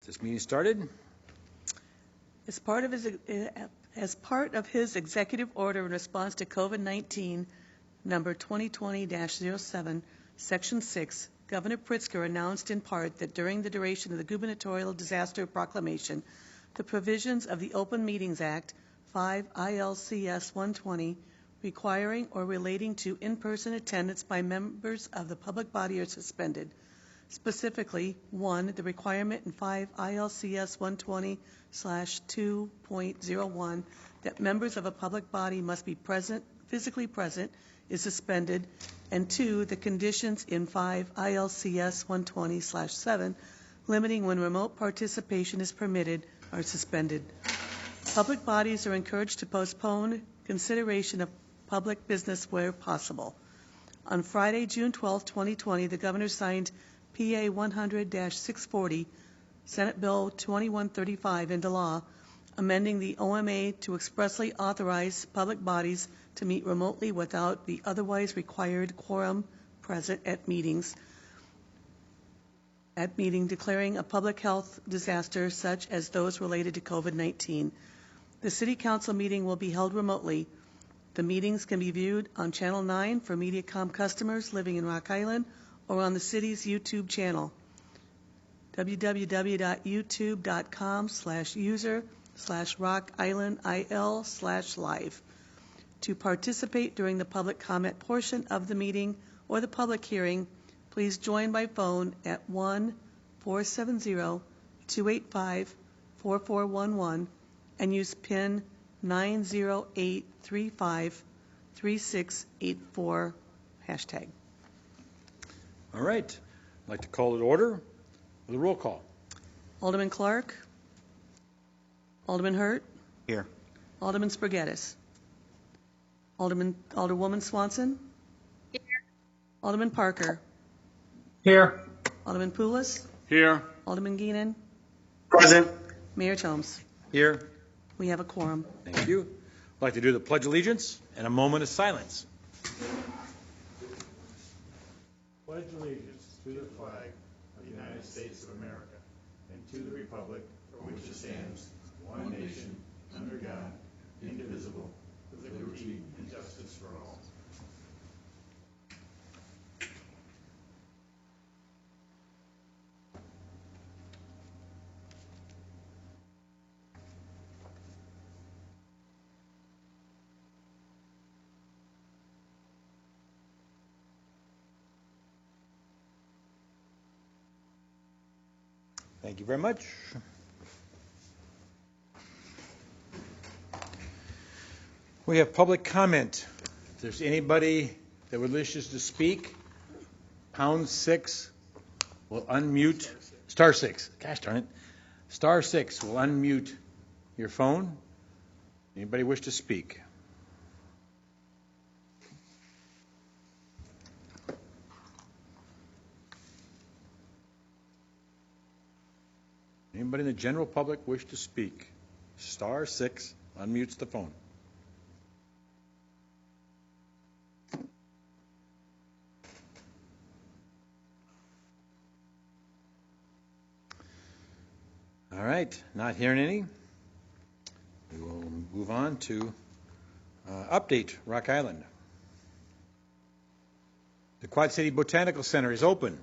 This meeting started. As part of his executive order in response to COVID-19, number 2020-07, Section 6, Governor Pritzker announced in part that during the duration of the gubernatorial disaster proclamation, the provisions of the Open Meetings Act, 5 ILCS 120, requiring or relating to in-person attendance by members of the public body are suspended. Specifically, 1, the requirement in 5 ILCS 120/2.01 that members of a public body must be physically present is suspended, and 2, the conditions in 5 ILCS 120/7 limiting when remote participation is permitted are suspended. Public bodies are encouraged to postpone consideration of public business where possible. On Friday, June 12, 2020, the governor signed PA 100-640, Senate Bill 2135 into law, amending the OMA to expressly authorize public bodies to meet remotely without the otherwise required quorum present at meeting, declaring a public health disaster such as those related to COVID-19. The City Council meeting will be held remotely. The meetings can be viewed on Channel 9 for Mediacom customers living in Rock Island or on the city's YouTube channel, www.youtube.com/user/rockislandil/live. To participate during the public comment portion of the meeting or the public hearing, please join by phone at 1-470-285-4411 and use PIN 908353684 hashtag. All right. I'd like to call it order with a roll call. Alderman Clark. Alderman Hurt. Here. Alderman Spergettis. Alderwoman Swanson. Here. Alderman Parker. Here. Alderman Poulos. Here. Alderman Geenan. Present. Mayor Chomes. Here. We have a quorum. Thank you. I'd like to do the Pledge of Allegiance and a moment of silence. Pledge allegiance to the flag of the United States of America and to the republic for which it stands, one nation, under God, indivisible, with liberty and justice for all. Thank you very much. We have public comment. If there's anybody that would wish us to speak, #6 will unmute. *6. Gosh darn it. *6 will unmute your phone. Anybody wish to speak? Anybody in the general public wish to speak? *6 unmutes the phone. All right, not hearing any. We will move on to update Rock Island. The Quad City Botanical Center is open.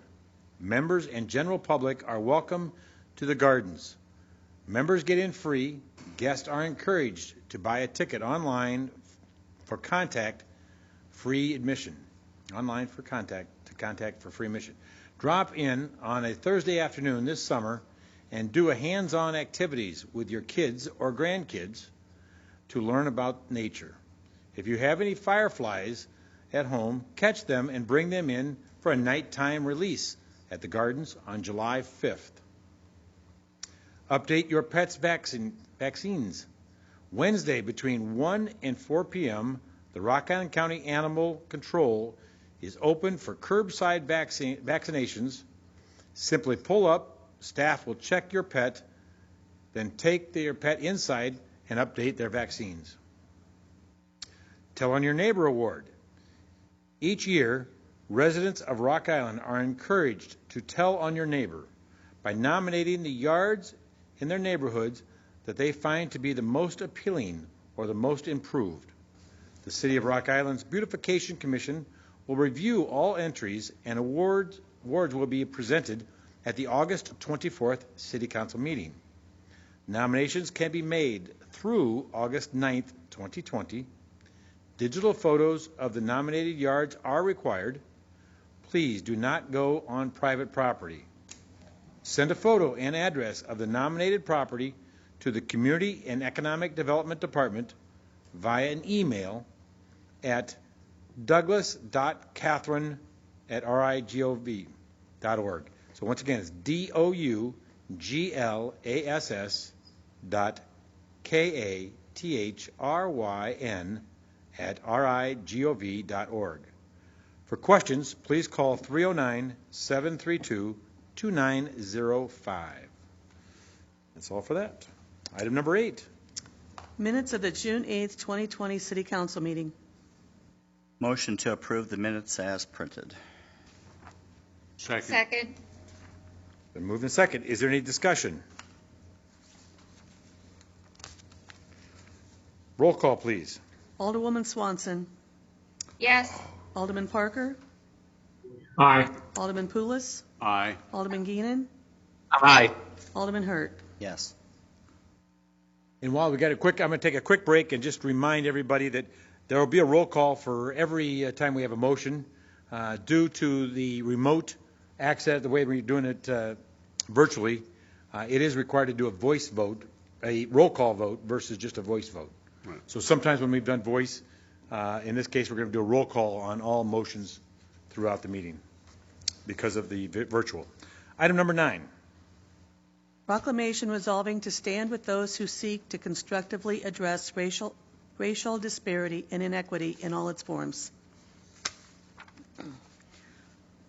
Members and general public are welcome to the gardens. Members get in free. Guests are encouraged to buy a ticket online for free admission. Online for contact for free admission. Drop in on a Thursday afternoon this summer and do a hands-on activities with your kids or grandkids to learn about nature. If you have any fireflies at home, catch them and bring them in for a nighttime release at the gardens on July 5th. Update your pet's vaccines. Wednesday between 1 and 4 p.m., the Rock Island County Animal Control is open for curbside vaccinations. Simply pull up, staff will check your pet, then take your pet inside and update their vaccines. Tell on Your Neighbor Award. Each year, residents of Rock Island are encouraged to tell on your neighbor. by nominating the yards in their neighborhoods that they find to be the most appealing or the most improved. The City of Rock Island's Beautification Commission will review all entries, and awards will be presented at the August 24th City Council meeting. Nominations can be made through August 9th, 2020. Digital photos of the nominated yards are required. Please do not go on private property. Send a photo and address of the nominated property to the Community and Economic Development Department via an email at douglas.catherine@rigov.org. So once again, it's DOUGLASS.KATHRYN@rigov.org. For questions, please call 309-732-2905. That's all for that. Item number 8. Minutes of the June 8th, 2020 City Council meeting. Motion to approve the minutes as printed. Second. Been moved and second. Is there any discussion? Roll call, please. Alderwoman Swanson. Yes. Alderman Parker. Aye. Alderman Poulos. Aye. Alderman Geenan. Aye. Alderman Hurt. Yes. And while we got I'm going to take a quick break and just remind everybody that there will be a roll call for every time we have a motion. Due to the remote access, the way we're doing it virtually, it is required to do a voice vote, a roll call vote versus just a voice vote. Right. So sometimes when we've done voice, in this case, we're going to do a roll call on all motions throughout the meeting because of the virtual. Item number 9. Proclamation resolving to stand with those who seek to constructively address racial disparity and inequity in all its forms.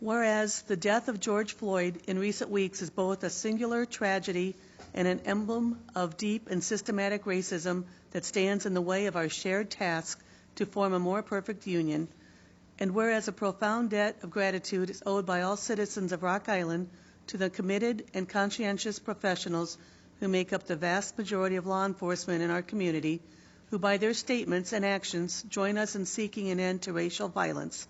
Whereas the death of George Floyd in recent weeks is both a singular tragedy and an emblem of deep and systematic racism that stands in the way of our shared task to form a more perfect union, and whereas a profound debt of gratitude is owed by all citizens of Rock Island to the committed and conscientious professionals who make up the vast majority of law enforcement in our community, who by their statements and actions join us in seeking an end to racial violence.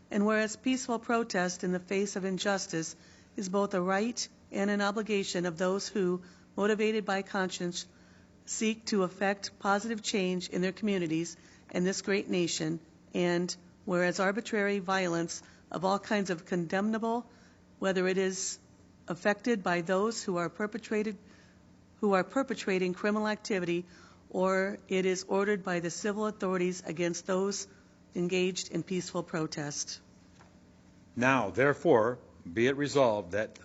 And whereas peaceful protest in the face of injustice is both a right and an obligation of those who, motivated by conscience, seek to effect positive change in their communities and this great nation, and whereas arbitrary violence of all kinds of condemnable, whether it is affected by those who are perpetrating criminal activity, or it is ordered by the civil authorities against those engaged in peaceful protest. Now, therefore, be it resolved that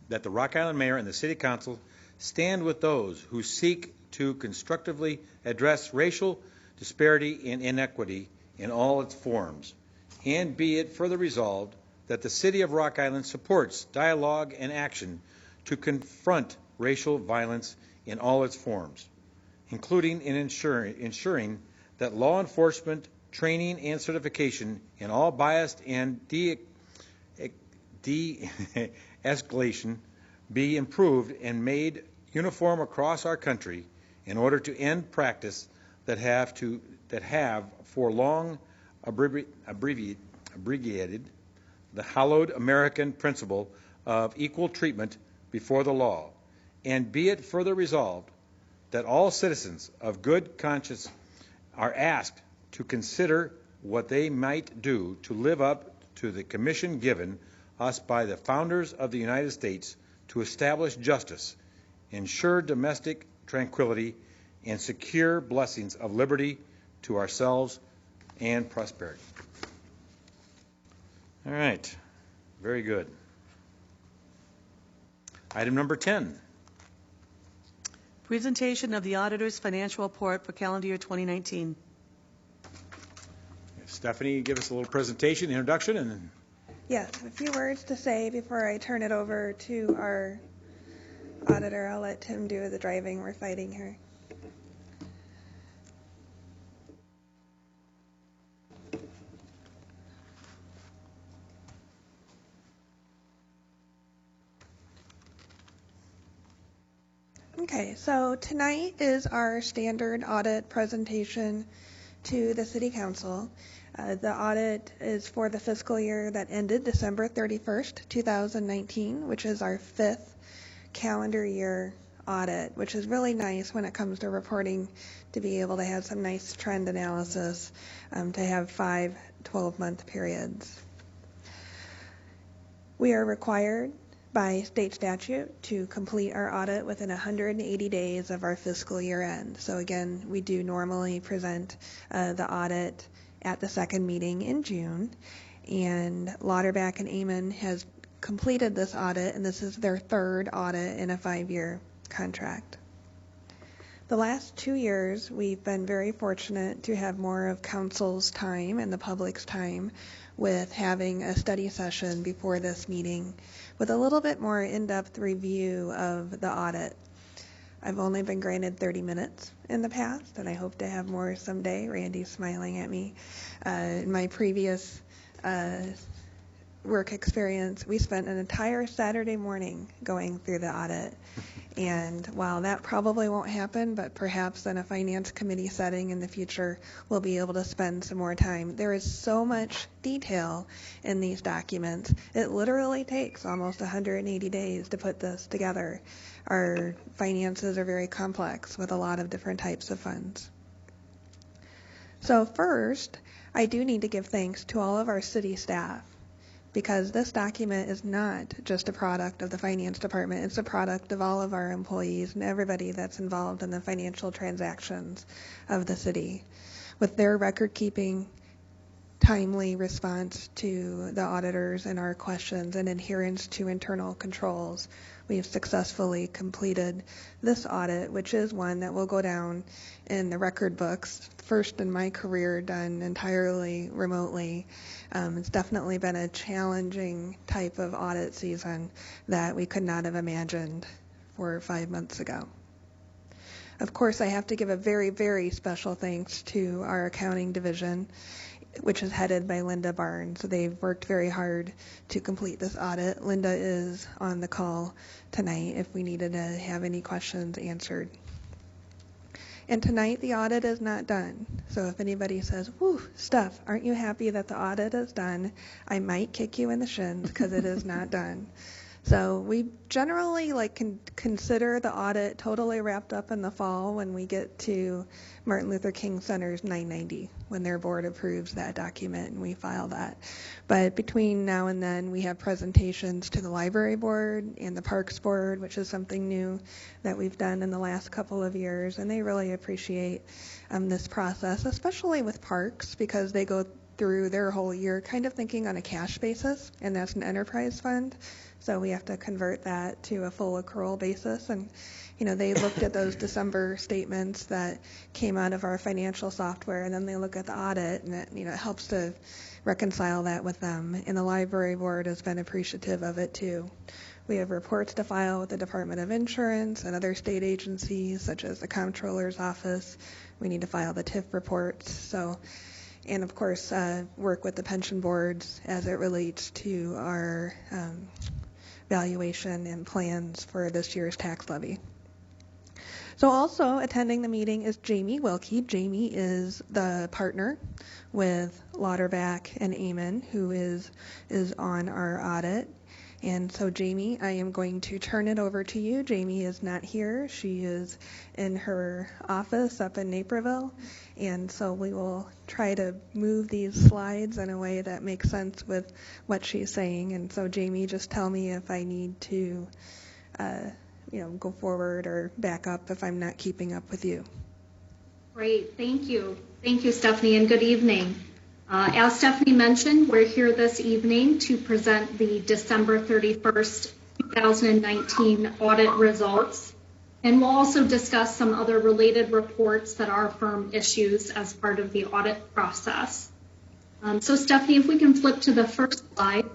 the Rock Island Mayor and the City Council stand with those who seek to constructively address racial disparity and inequity in all its forms, and be it further resolved that the City of Rock Island supports dialogue and action to confront racial violence in all its forms, including in ensuring that law enforcement training and certification in all biased and de-escalation be improved and made uniform across our country in order to end practice that have for long abbreviated the hallowed American principle of equal treatment before the law, and be it further resolved that all citizens of good conscience are asked to consider what they might do to live up to the commission given us by the founders of the United States to establish justice, ensure domestic tranquility, and secure blessings of liberty to ourselves and prosperity. All right. Very good. Item number 10. Presentation of the Auditor's financial report for calendar year 2019. Stephanie, give us a little presentation, introduction, and Yes, a few words to say before I turn it over to our auditor. I'll let Tim do the driving. We're fighting here. Okay, so tonight is our standard audit presentation to the City Council. The audit is for the fiscal year that ended December 31st, 2019, which is our 5th calendar year audit, which is really nice when it comes to reporting, to be able to have some nice trend analysis, to have 5 12-month periods. We are required by state statute to complete our audit within 180 days of our fiscal year end. So again, we do normally present the audit at the second meeting in June, and Lauterbach and Amon has completed this audit, and this is their 3rd audit in a 5-year contract. The last 2 years, we've been very fortunate to have more of council's time and the public's time with having a study session before this meeting with a little bit more in-depth review of the audit. I've only been granted 30 minutes in the past, and I hope to have more someday. Randy's smiling at me. In my previous work experience, we spent an entire Saturday morning going through the audit. And while that probably won't happen, but perhaps in a finance committee setting in the future, we'll be able to spend some more time. There is so much detail in these documents. It literally takes almost 180 days to put this together. Our finances are very complex with a lot of different types of funds. So first, I do need to give thanks to all of our city staff, because this document is not just a product of the finance department. It's a product of all of our employees and everybody that's involved in the financial transactions of the city. With their record-keeping, timely response to the auditors and our questions, and adherence to internal controls, we have successfully completed this audit, which is one that will go down in the record books. First in my career done entirely remotely. It's definitely been a challenging type of audit season that we could not have imagined 4 or 5 months ago. Of course, I have to give a very, very special thanks to our accounting division, which is headed by Linda Barnes. They've worked very hard to complete this audit. Linda is on the call tonight if we needed to have any questions answered. And tonight the audit is not done. So if anybody says, "Whew, Steph, aren't you happy that the audit is done?" I might kick you in the shins because it is not done. So we generally consider the audit totally wrapped up in the fall when we get to Martin Luther King Center's 990, when their board approves that document and we file that. But between now and then, we have presentations to the library board and the parks board, which is something new that we've done in the last couple of years, and they really appreciate this process, especially with parks, because they go through their whole year kind of thinking on a cash basis, and that's an enterprise fund. So we have to convert that to a full accrual basis. And, they looked at those December statements that came out of our financial software, and then they look at the audit, and it helps to reconcile that with them. And the library board has been appreciative of it too. We have reports to file with the Department of Insurance and other state agencies, such as the Comptroller's Office. We need to file the TIF reports. And of course, work with the pension boards as it relates to our valuation and plans for this year's tax levy. So also attending the meeting is Jamie Wilkie. Jamie is the partner with Lauterbach and Amon, who is on our audit. And so Jamie, I am going to turn it over to you. Jamie is not here. She is in her office up in Naperville. And so we will try to move these slides in a way that makes sense with what she's saying. And so Jamie, just tell me if I need to go forward or back up if I'm not keeping up with you. Great, thank you. Thank you, Stephanie, and good evening. As Stephanie mentioned, we're here this evening to present the December 31st, 2019 audit results. And we'll also discuss some other related reports that our firm issues as part of the audit process. So Stephanie, if we can flip to the first slide.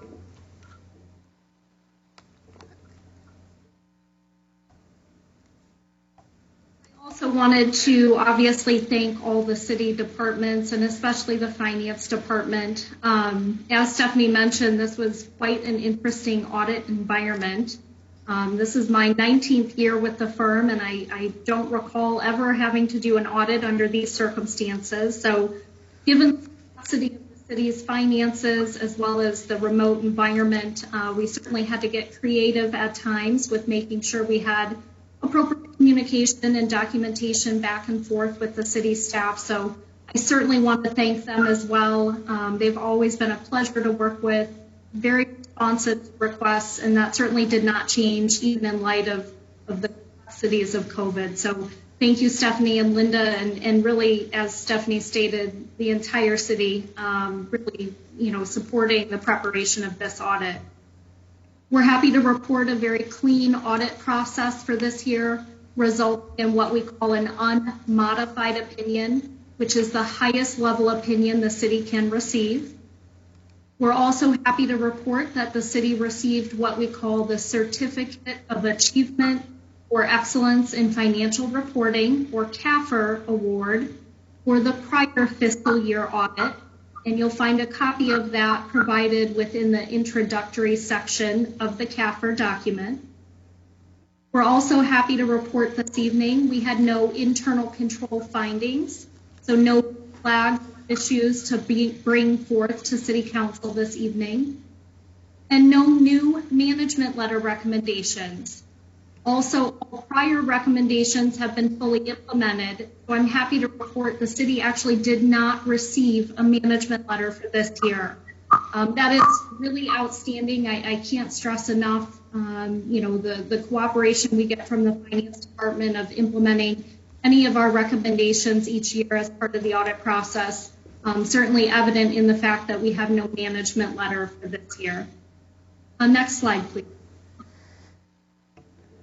I also wanted to obviously thank all the city departments and especially the finance department. As Stephanie mentioned, this was quite an interesting audit environment. This is my 19th year with the firm, and I don't recall ever having to do an audit under these circumstances. So given the complexity of the city's finances as well as the remote environment, we certainly had to get creative at times with making sure we had appropriate communication and documentation back and forth with the city staff. So I certainly want to thank them as well. They've always been a pleasure to work with, very responsive to requests, and that certainly did not change even in light of the complexities of COVID. So thank you, Stephanie and Linda, and really, as Stephanie stated, the entire city really, supporting the preparation of this audit. We're happy to report a very clean audit process for this year, resulting in what we call an unmodified opinion, which is the highest level opinion the city can receive. We're also happy to report that the city received what we call the Certificate of Achievement for Excellence in Financial Reporting, or CAFR award, for the prior fiscal year audit. And you'll find a copy of that provided within the introductory section of the CAFR document. We're also happy to report this evening we had no internal control findings, so no flags issues to bring forth to City Council this evening, and no new management letter recommendations. Also, all prior recommendations have been fully implemented, so I'm happy to report the city actually did not receive a management letter for this year. That is really outstanding. I can't stress enough, the cooperation we get from the Finance Department of implementing any of our recommendations each year as part of the audit process. Certainly evident in the fact that we have no management letter for this year. Next slide, please.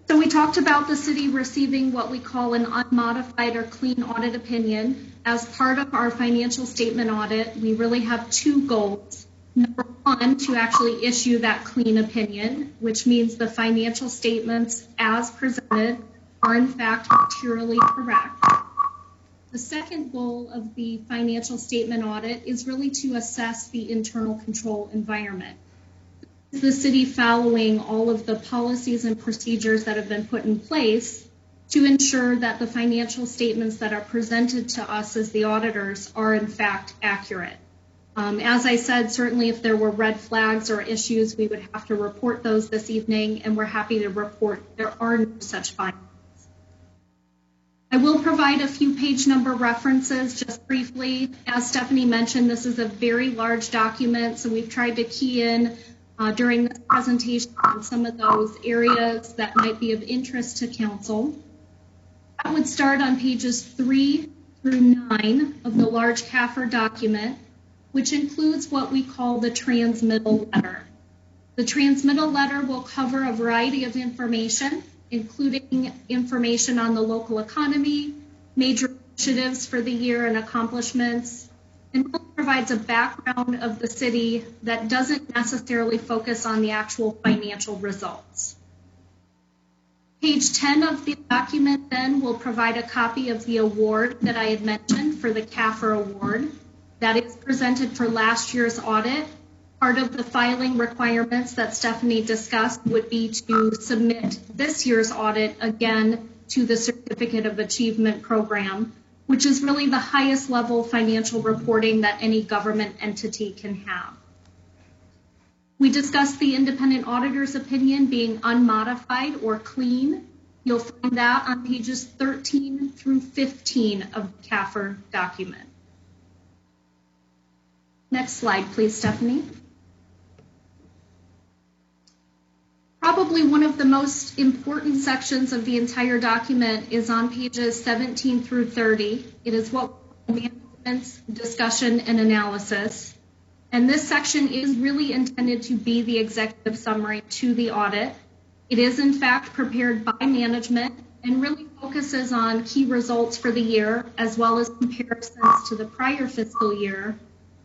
So we talked about the city receiving what we call an unmodified or clean audit opinion. As part of our financial statement audit, we really have two goals. Number one, to actually issue that clean opinion, which means the financial statements as presented are in fact materially correct. The second goal of the financial statement audit is really to assess the internal control environment. Is the city following all of the policies and procedures that have been put in place to ensure that the financial statements that are presented to us as the auditors are in fact accurate? As I said, certainly if there were red flags or issues, we would have to report those this evening, and we're happy to report there are no such findings. I will provide a few page number references just briefly. As Stephanie mentioned, this is a very large document, so we've tried to key in during this presentation on some of those areas that might be of interest to council. That would start on pages 3 through 9 of the large CAFR document, which includes what we call the transmittal letter. The transmittal letter will cover a variety of information, including information on the local economy, major initiatives for the year and accomplishments, and provides a background of the city that doesn't necessarily focus on the actual financial results. Page 10 of the document then will provide a copy of the award that I had mentioned for the CAFR award. That is presented for last year's audit. Part of the filing requirements that Stephanie discussed would be to submit this year's audit again to the Certificate of Achievement program, which is really the highest level financial reporting that any government entity can have. We discussed the independent auditor's opinion being unmodified or clean. You'll find that on pages 13 through 15 of the CAFR document. Next slide, please, Stephanie. Probably one of the most important sections of the entire document is on pages 17 through 30. It is what management's discussion and analysis. And this section is really intended to be the executive summary to the audit. It is in fact prepared by management and really focuses on key results for the year as well as comparisons to the prior fiscal year,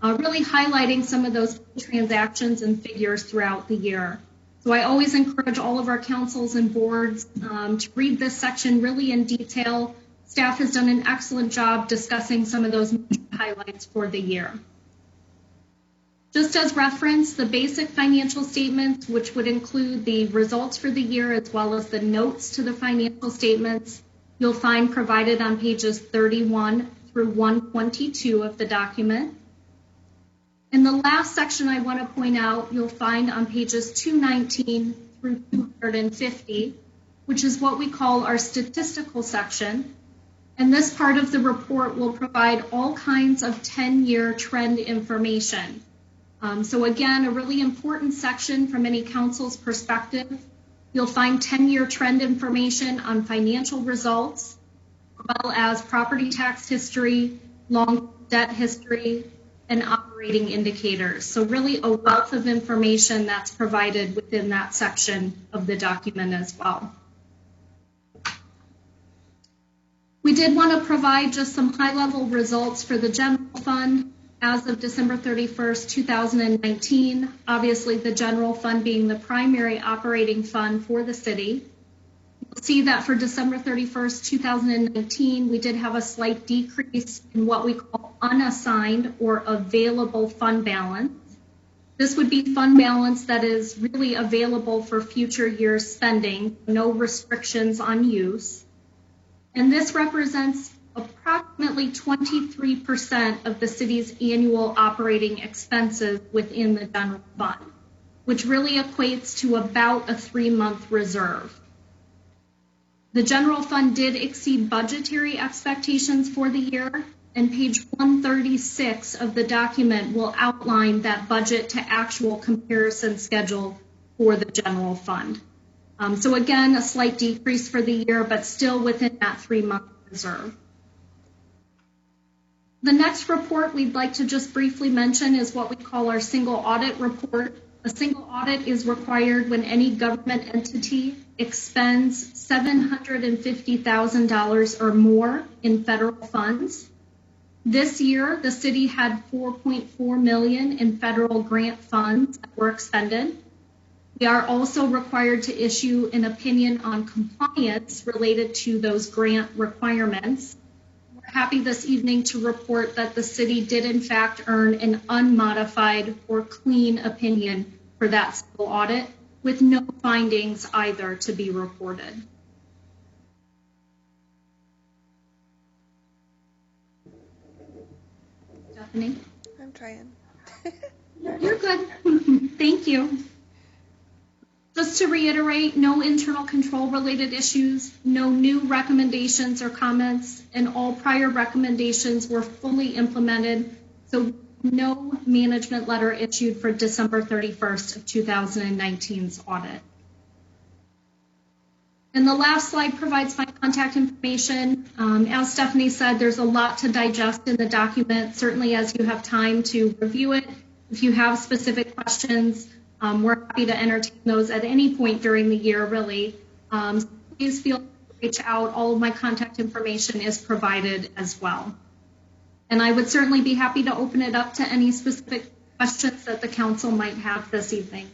really highlighting some of those transactions and figures throughout the year. So I always encourage all of our councils and boards to read this section really in detail. Staff has done an excellent job discussing some of those highlights for the year. Just as reference, the basic financial statements, which would include the results for the year as well as the notes to the financial statements, you'll find provided on pages 31 through 122 of the document. In the last section I want to point out, you'll find on pages 219 through 250, which is what we call our statistical section. And this part of the report will provide all kinds of 10-year trend information. So again, a really important section from any council's perspective. You'll find 10-year trend information on financial results, as well as property tax history, long debt history, and operating indicators. So really a wealth of information that's provided within that section of the document as well. We did want to provide just some high-level results for the general fund as of December 31st, 2019. Obviously, the general fund being the primary operating fund for the city. You'll see that for December 31st, 2019, we did have a slight decrease in what we call unassigned or available fund balance. This would be fund balance that is really available for future years spending, no restrictions on use. And this represents approximately 23% of the city's annual operating expenses within the general fund, which really equates to about a 3-month reserve. The general fund did exceed budgetary expectations for the year, and page 136 of the document will outline that budget to actual comparison schedule for the general fund. So again, a slight decrease for the year, but still within that 3-month reserve. The next report we'd like to just briefly mention is what we call our single audit report. A single audit is required when any government entity expends $750,000 or more in federal funds. This year, the city had $4.4 million in federal grant funds that were expended. We are also required to issue an opinion on compliance related to those grant requirements. We're happy this evening to report that the city did in fact earn an unmodified or clean opinion for that single audit, with no findings either to be reported. Stephanie? I'm trying. You're good. Thank you. Just to reiterate, no internal control related issues, no new recommendations or comments, and all prior recommendations were fully implemented, so no management letter issued for December 31st of 2019's audit. And the last slide provides my contact information. As Stephanie said, there's a lot to digest in the document, certainly as you have time to review it. If you have specific questions, we're happy to entertain those at any point during the year, really. So please feel free to reach out. All of my contact information is provided as well. And I would certainly be happy to open it up to any specific questions that the council might have this evening.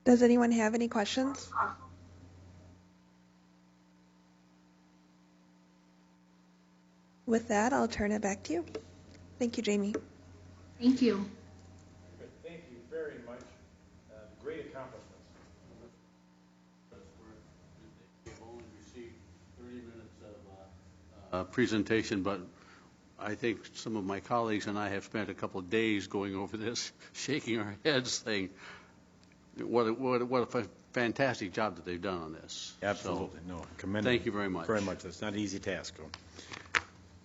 Does anyone have any questions? With that, I'll turn it back to you. Thank you, Jamie. Thank you. Good. Thank you very much. Great accomplishments. We've only received 30 minutes of presentation, but I think some of my colleagues and I have spent a couple of days going over this, shaking our heads, saying, what a fantastic job that they've done on this. Absolutely. So, no, commendable. thank you very much. Very much. That's not an easy task.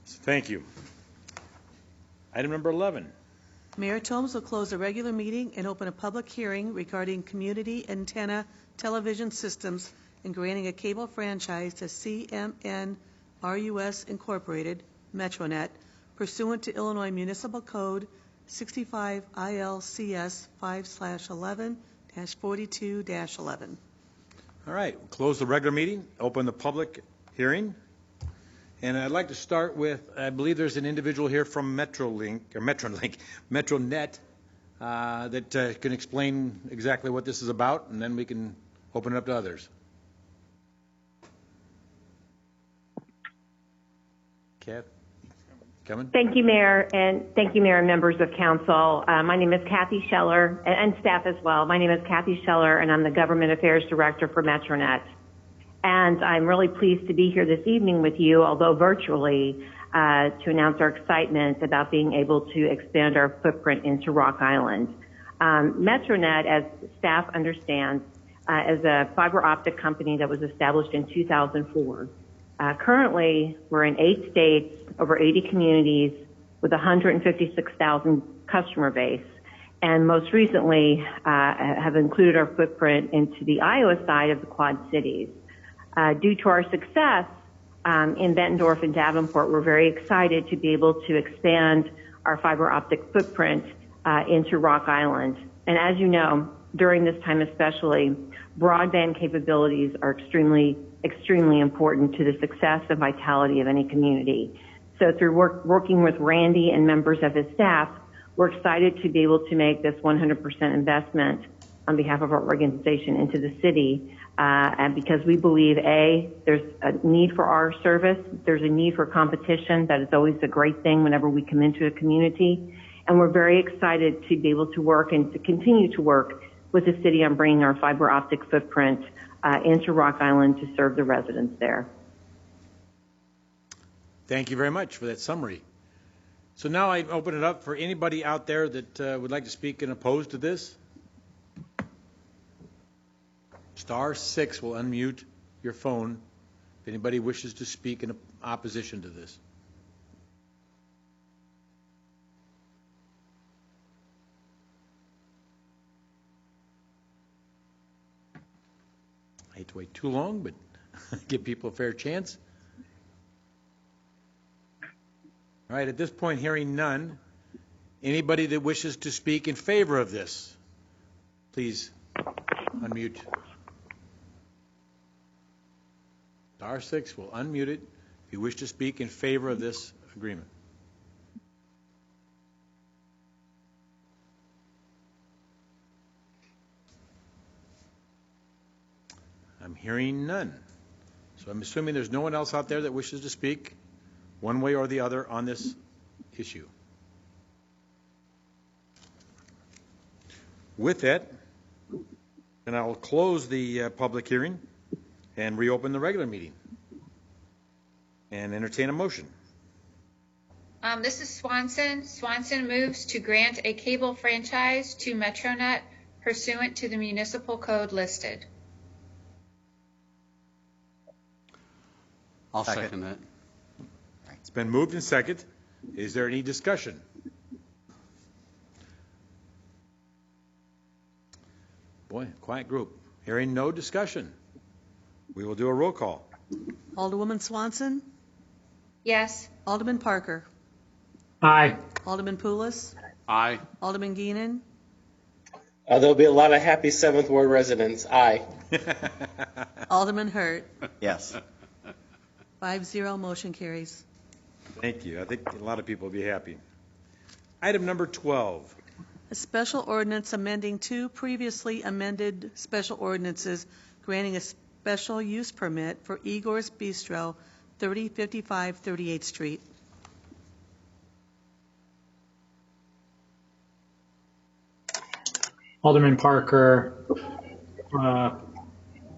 So thank you. Item number 11. Mayor Tomes will close a regular meeting and open a public hearing regarding community antenna television systems and granting a cable franchise to CMN RUS Incorporated, Metronet, pursuant to Illinois Municipal Code 65 ILCS 5/11-42-11. All right, we'll close the regular meeting, open the public hearing. And I'd like to start with, I believe there's an individual here from Metronet, that can explain exactly what this is about, and then we can open it up to others. Kath? Coming? Thank you, Mayor, and members of council. My name is Kathy Scheller, and staff as well. My name is Kathy Scheller, and I'm the Government Affairs Director for MetroNet. And I'm really pleased to be here this evening with you, although virtually, to announce our excitement about being able to expand our footprint into Rock Island. MetroNet, as staff understands, is a fiber optic company that was established in 2004. Currently, we're in 8 states, over 80 communities, with 156,000 customer base, and most recently have included our footprint into the Iowa side of the Quad Cities. Due to our success in Bettendorf and Davenport, we're very excited to be able to expand our fiber optic footprint into Rock Island. And as you know, during this time especially, broadband capabilities are extremely important to the success and vitality of any community. So through working with Randy and members of his staff, we're excited to be able to make this 100% investment on behalf of our organization into the city, and because we believe, A, there's a need for our service, there's a need for competition. That is always a great thing whenever we come into a community, and we're very excited to be able to work and to continue to work with the city on bringing our fiber optic footprint into Rock Island to serve the residents there. Thank you very much for that summary. So now I open it up for anybody out there that would like to speak and oppose to this. *6 will unmute your phone if anybody wishes to speak in opposition to this. I hate to wait too long, but give people a fair chance. All right, at this point, hearing none, anybody that wishes to speak in favor of this, please unmute. *6 will unmute it if you wish to speak in favor of this agreement. I'm hearing none. So I'm assuming there's no one else out there that wishes to speak one way or the other on this issue. With that, and I'll close the public hearing and reopen the regular meeting and entertain a motion. This is Swanson. Swanson moves to grant a cable franchise to MetroNet pursuant to the municipal code listed. I'll second that. It's been moved and seconded. Is there any discussion? Boy, quiet group. Hearing no discussion, we will do a roll call. Alderwoman Swanson? Yes. Alderman Parker? Aye. Alderman Poulos? Aye. Alderman Geenan? There'll be a lot of happy 7th Ward residents. Aye. Alderman Hurt? Yes. 5-0, motion carries. Thank you. I think a lot of people will be happy. Item number 12. A special ordinance amending 2 previously amended special ordinances granting a special use permit for Igor's Bistro, 3055 38th Street. Alderman Parker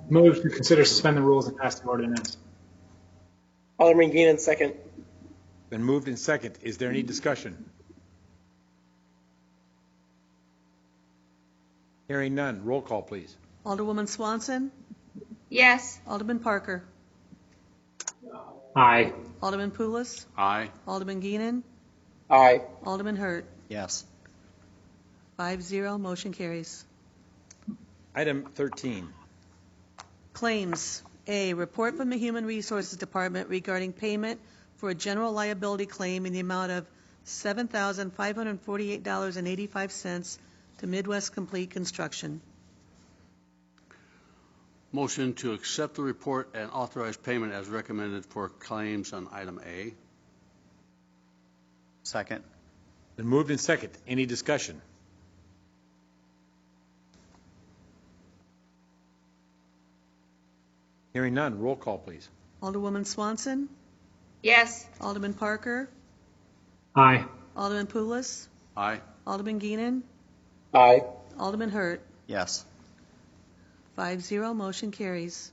moves to consider suspend the rules and pass the ordinance. Alderman Geenan, second. Been moved and seconded. Is there any discussion? Hearing none. Roll call, please. Alderwoman Swanson? Yes. Alderman Parker? Aye. Alderman Poulos? Aye. Alderman Geenan? Aye. Alderman Hurt? Yes. 5-0, motion carries. Item 13. Claims. A, report from the Human Resources Department regarding payment for a general liability claim in the amount of $7,548.85 to Midwest Complete Construction. Motion to accept the report and authorize payment as recommended for claims on item A. Second. Been moved and seconded. Any discussion? Hearing none. Roll call, please. Alderwoman Swanson? Yes. Alderman Parker? Aye. Alderman Poulos, Aye. Alderman Geenan, Aye. Alderman Hurt. Yes. 5-0, motion carries.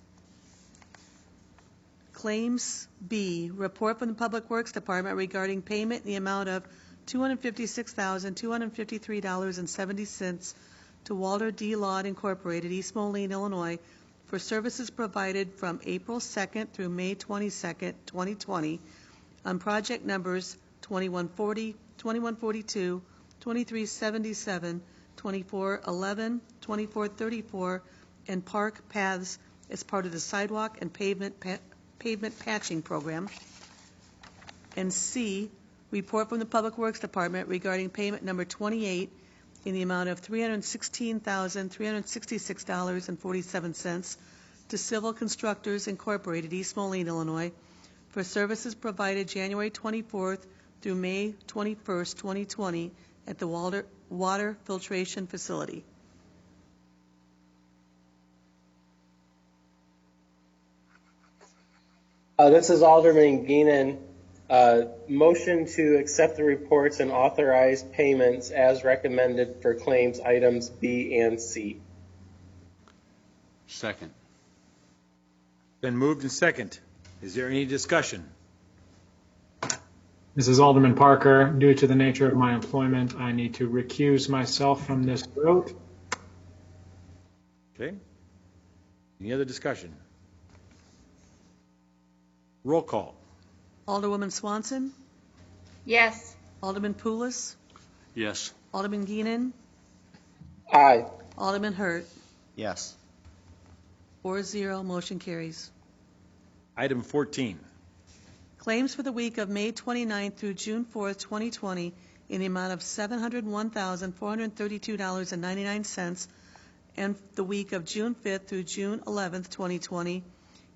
Claims B, report from the Public Works Department regarding payment in the amount of $256,253.70 to Walter D. Lott Incorporated, East Moline, Illinois, for services provided from April 2nd through May 22nd, 2020, on project numbers 2140, 2142, 2377, 2411, 2434, and park paths as part of the sidewalk and pavement patching program. And C, report from the Public Works Department regarding payment number 28 in the amount of $316,366.47 to Civil Constructors Incorporated, East Moline, Illinois, for services provided January 24th through May 21st, 2020 at the water filtration facility. This is Alderman Geenan. Motion to accept the reports and authorize payments as recommended for claims items B and C. Second. Been moved and second. Is there any discussion? This is Alderman Parker. Due to the nature of my employment, I need to recuse myself from this vote. Okay. Any other discussion? Roll call. Alderwoman Swanson, Yes. Alderman Poulos, Yes. Alderman Geenan, Aye. Alderman Hurt. Yes. 4-0, motion carries. Item 14. Claims for the week of May 29th through June 4th, 2020, in the amount of $701,432.99, and the week of June 5th through June 11th, 2020,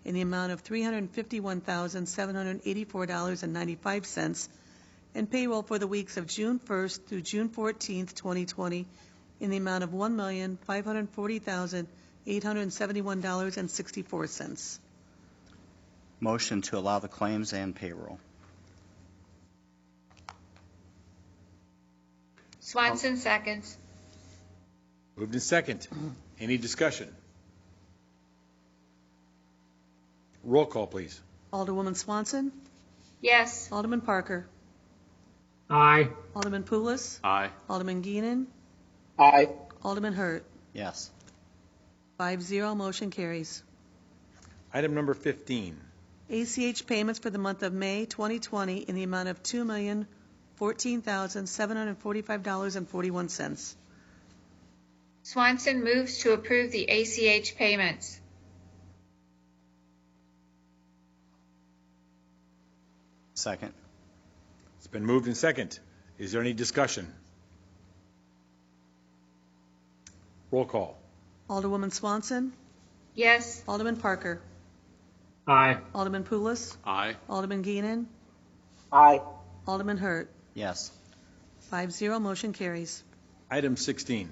in the amount of $351,784.95, and payroll for the weeks of June 1st through June 14th, 2020, in the amount of $1,540,871.64. Motion to allow the claims and payroll. Swanson seconds. Moved and second. Any discussion? Roll call, please. Alderwoman Swanson, Yes. Alderman Parker, Aye. Alderman Poulos, Aye. Alderman Geenan, Aye. Alderman Hurt. Yes. 5-0, motion carries. Item number 15. ACH payments for the month of May 2020 in the amount of $2,014,745.41. Swanson moves to approve the ACH payments. Second. It's been moved and second. Is there any discussion? Roll call. Alderwoman Swanson, Yes. Alderman Parker, Aye. Alderman Poulos, Aye. Alderman Geenan, Aye. Alderman Hurt. Yes. 5-0, motion carries. Item 16.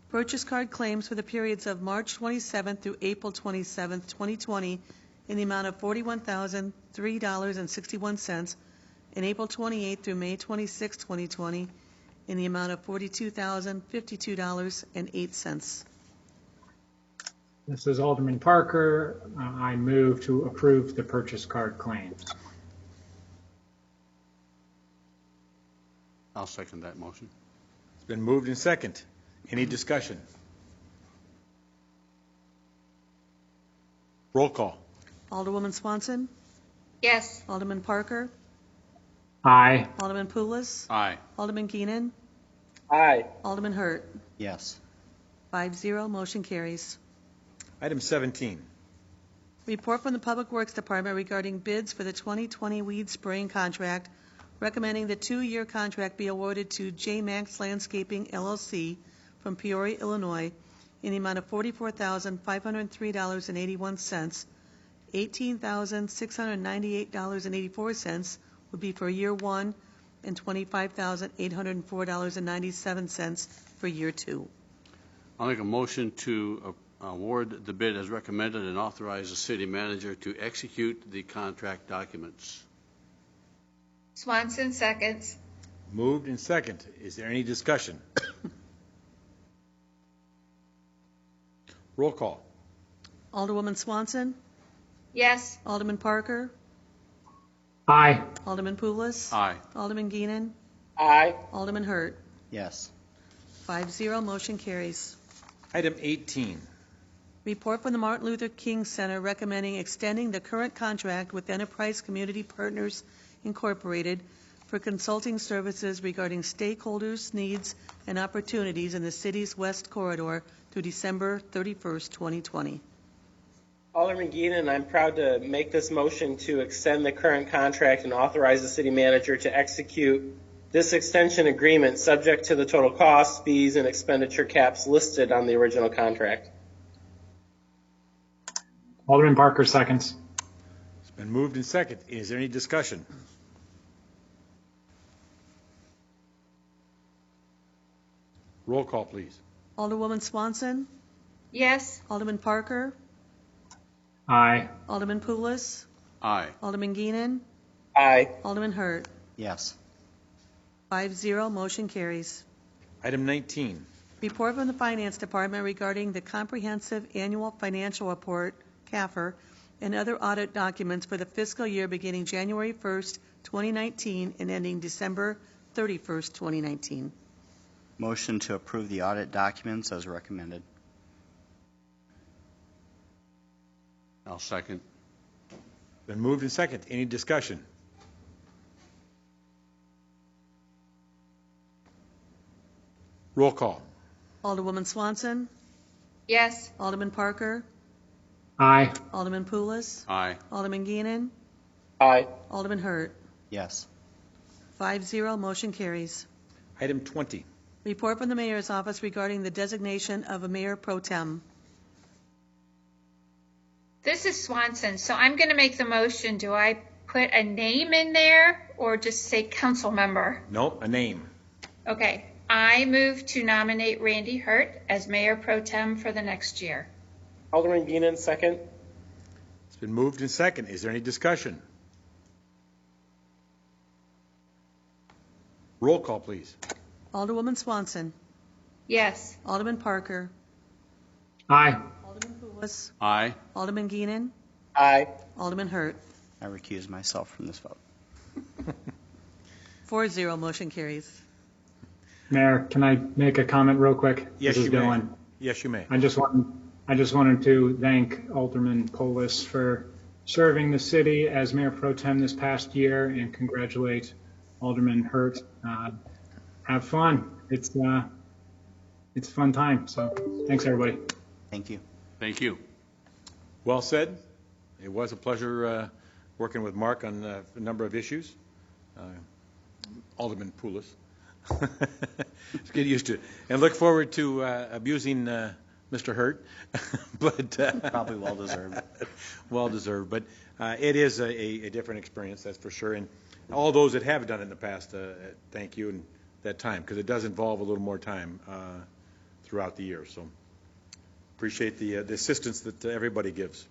Purchase card claims for the periods of March 27th through April 27th, 2020, in the amount of $41,003.61, and April 28th through May 26, 2020, in the amount of $42,052.08. This is Alderman Parker. I move to approve the purchase card claims. I'll second that motion. It's been moved and second. Any discussion? Roll call. Alderwoman Swanson, Yes. Alderman Parker, Aye. Alderman Poulos, Aye. Alderman Geenan, Aye. Alderman Hurt. Yes. 5-0, motion carries. Item 17. Report from the Public Works Department regarding bids for the 2020 weed spraying contract, recommending the 2-year contract be awarded to J. Max Landscaping, LLC, from Peoria, Illinois, in the amount of $44,503.81. $18,698.84 would be for year 1, and $25,804.97 for year 2. I'll make a motion to award the bid as recommended and authorize the city manager to execute the contract documents. Swanson seconds. Moved and second. Is there any discussion? Roll call. Alderwoman Swanson, Yes. Alderman Parker, Aye. Alderman Poulos, Aye. Alderman Geenan, Aye. Alderman Hurt. Yes. 5-0, motion carries. Item 18. Report from the Martin Luther King Center recommending extending the current contract with Enterprise Community Partners Incorporated for consulting services regarding stakeholders' needs and opportunities in the city's West Corridor through December 31st, 2020. Alderman Geenan, I'm proud to make this motion to extend the current contract and authorize the city manager to execute this extension agreement subject to the total costs, fees, and expenditure caps listed on the original contract. Alderman Parker seconds. It's been moved and second. Is there any discussion? Roll call, please. Alderwoman Swanson, Yes. Alderman Parker, Aye. Alderman Poulos, Aye. Alderman Geenan, Aye. Alderman Hurt. Yes. 5-0, motion carries. Item 19. Report from the Finance Department regarding the Comprehensive Annual Financial Report, CAFR, and other audit documents for the fiscal year beginning January 1st, 2019 and ending December 31st, 2019. Motion to approve the audit documents as recommended. I'll second. Been moved and second. Any discussion? Roll call. Alderwoman Swanson, Yes. Alderman Parker, Aye. Alderman Poulos, Aye. Alderman Geenan, Aye. Alderman Hurt. Yes. 5-0, motion carries. Item 20. Report from the Mayor's Office regarding the designation of a Mayor Pro Tem. This is Swanson. So I'm going to make the motion. Do I put a name in there or just say council member? No, a name. Okay. I move to nominate Randy Hurt as Mayor Pro Tem for the next year. Alderman Geenan, second. It's been moved and second. Is there any discussion? Roll call, please. Alderwoman Swanson, Yes. Alderman Parker, Aye. Alderman Poulos, Aye. Alderman Geenan, Aye. Alderman Hurt. I recuse myself from this vote. 4-0, motion carries. Mayor, can I make a comment real quick? Yes, This is you may. Dylan. Yes, you may. I just wanted to thank Alderman Poulos for serving the city as Mayor Pro Tem this past year and congratulate Alderman Hurt. Have fun. It's a fun time. So thanks, everybody. Thank you. Thank you. Well said. It was a pleasure working with Mark on a number of issues. Alderman Poulos. Let's get used to it. And look forward to abusing Mr. Hurt. But Probably well deserved. Well deserved. But it is a different experience, that's for sure. And all those that have done it in the past, thank you and that time, because it does involve a little more time throughout the year. So appreciate the assistance that everybody gives.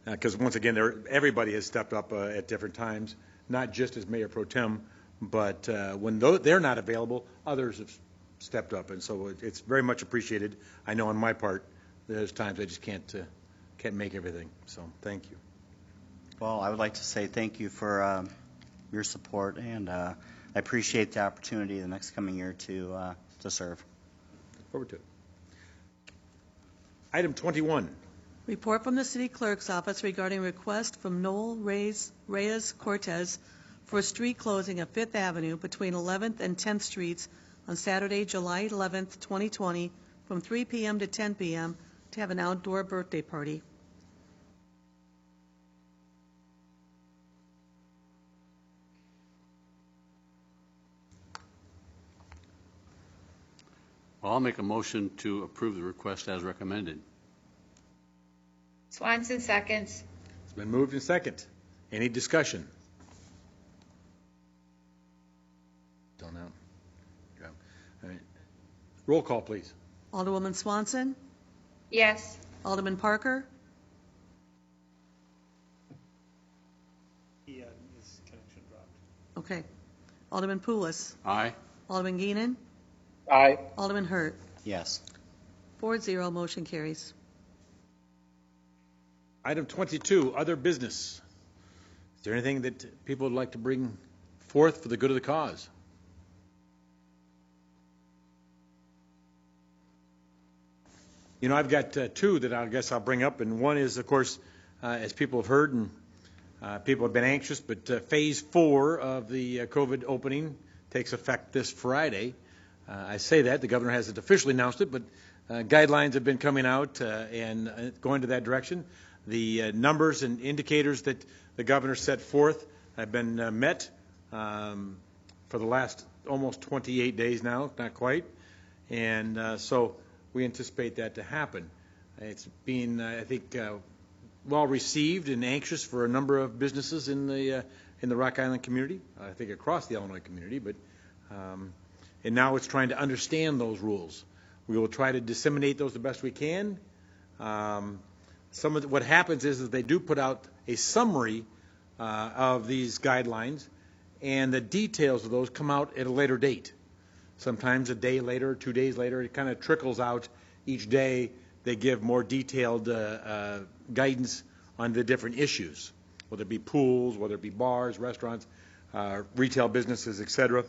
Because once again, everybody has stepped up at different times, not just as Mayor Pro Tem, but when they're not available, others have stepped up, and so it's very much appreciated. I know on my part, there's times I just can't make everything. So thank you. Well, I would like to say thank you for your support, and I appreciate the opportunity the next coming year to serve. Look forward to it. Item 21. Report from the City Clerk's Office regarding request from Noel Reyes Cortez for a street closing of 5th Avenue between 11th and 10th Streets on Saturday, July 11th, 2020, from 3 p.m. to 10 p.m. to have an outdoor birthday party. Well, I'll make a motion to approve the request as recommended. Swanson seconds. It's been moved and second. Any discussion? Don't know. Okay. All right. Roll call, please. Alderwoman Swanson, Yes. Alderman Parker, His connection dropped. okay, Alderman Poulos. Aye. Alderman Geenan. Aye. Alderman Hurt. Yes. 4-0, motion carries. Item 22, other business. Is there anything that people would like to bring forth for the good of the cause? You know, I've got two that I guess I'll bring up, and one is, of course, as people have heard, and people have been anxious, but Phase 4 of the COVID opening takes effect this Friday. I say that, the governor hasn't officially announced it, but guidelines have been coming out and going to that direction. The numbers and indicators that the governor set forth have been met for the last almost 28 days now, not quite, and so we anticipate that to happen. It's been, I think, well received and anxious for a number of businesses in the Rock Island community. I think across the Illinois community, but and now it's trying to understand those rules. We will try to disseminate those the best we can. What happens is they do put out a summary of these guidelines, and the details of those come out at a later date. Sometimes a day later, 2 days later, it kind of trickles out each day. They give more detailed guidance on the different issues, whether it be pools, whether it be bars, restaurants, retail businesses, etc.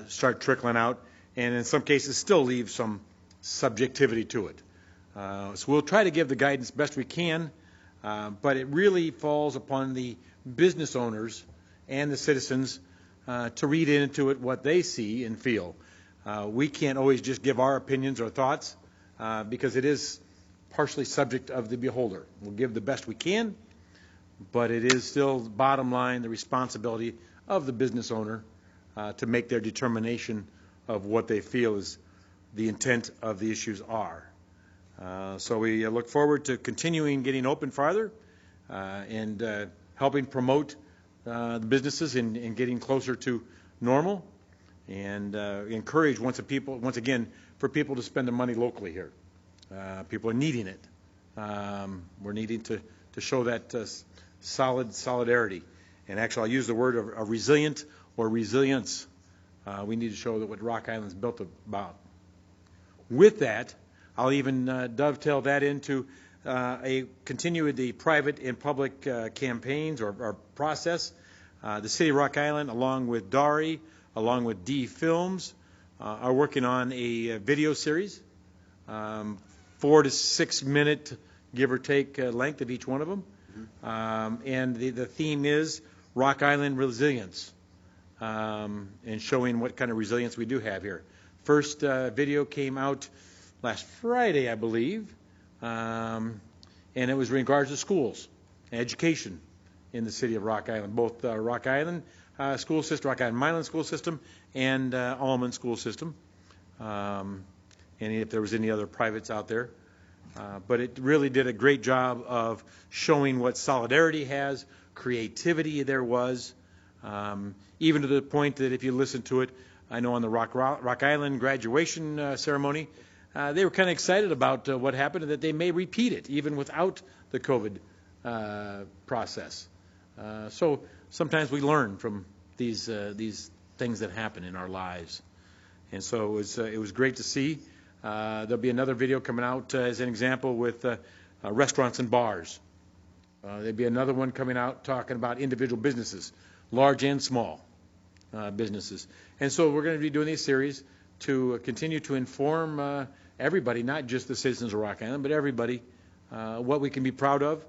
Start trickling out, and in some cases still leave some subjectivity to it. So we'll try to give the guidance best we can, but it really falls upon the business owners and the citizens to read into it what they see and feel. We can't always just give our opinions or thoughts because it is partially subject of the beholder. We'll give the best we can, but it is still, bottom line, the responsibility of the business owner to make their determination of what they feel is the intent of the issues are. So we look forward to continuing getting open farther and helping promote the businesses and getting closer to normal, and encourage once again for people to spend the money locally here. People are needing it. We're needing to show that solidarity, and actually I'll use the word of resilient or resilience. We need to show that what Rock Island is built about. With that, I'll even dovetail that into continue with the private and public campaigns or process. The City of Rock Island, along with DARI, along with D Films, are working on a video series, 4 to 6 minute, give or take, length of each one of them. And the theme is Rock Island resilience, and showing what kind of resilience we do have here. First video came out last Friday, I believe, and it was in regards to schools, education in the city of Rock Island, both Rock Island school system, Rock Island Milan school system, and Allman school system, and if there was any other privates out there. But it really did a great job of showing what solidarity has, creativity there was, even to the point that if you listen to it, I know on the Rock Island graduation ceremony, they were kind of excited about what happened and that they may repeat it even without the COVID process. So sometimes we learn from these things that happen in our lives, and so it was great to see. There'll be another video coming out as an example with restaurants and bars. There'll be another one coming out talking about individual businesses, large and small businesses. And so we're going to be doing these series to continue to inform everybody, not just the citizens of Rock Island, but everybody, what we can be proud of,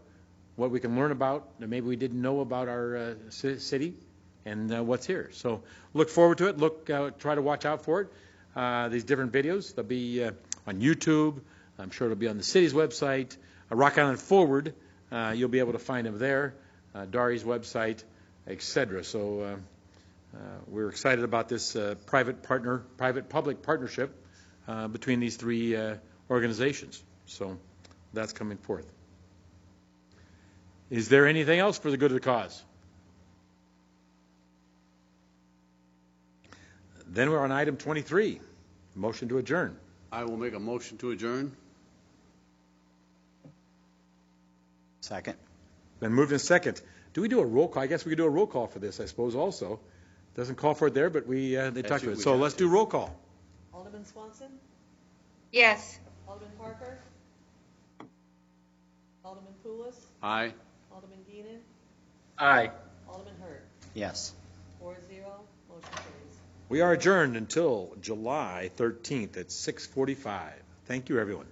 what we can learn about that maybe we didn't know about our city, and what's here. So look forward to it. Try to watch out for it. These different videos, they'll be on YouTube. I'm sure it'll be on the city's website. Rock Island Forward, you'll be able to find them there. Dari's website, etc. So we're excited about this private-public partnership between these three organizations. So that's coming forth. Is there anything else for the good of the cause? Then we're on item 23, motion to adjourn. I will make a motion to adjourn. Second. Been moved in second. Do we do a roll call? I guess we could do a roll call for this, I suppose, also. Doesn't call for it there, but they talked about what it. we So have let's to. do roll call. Alderman Swanson? Yes. Alderman Parker? Alderman Poulos? Aye. Alderman Geenan? Aye. Alderman Hurt? Yes. 4-0, motion carries. We are adjourned until July 13th at 6:45. Thank you, everyone.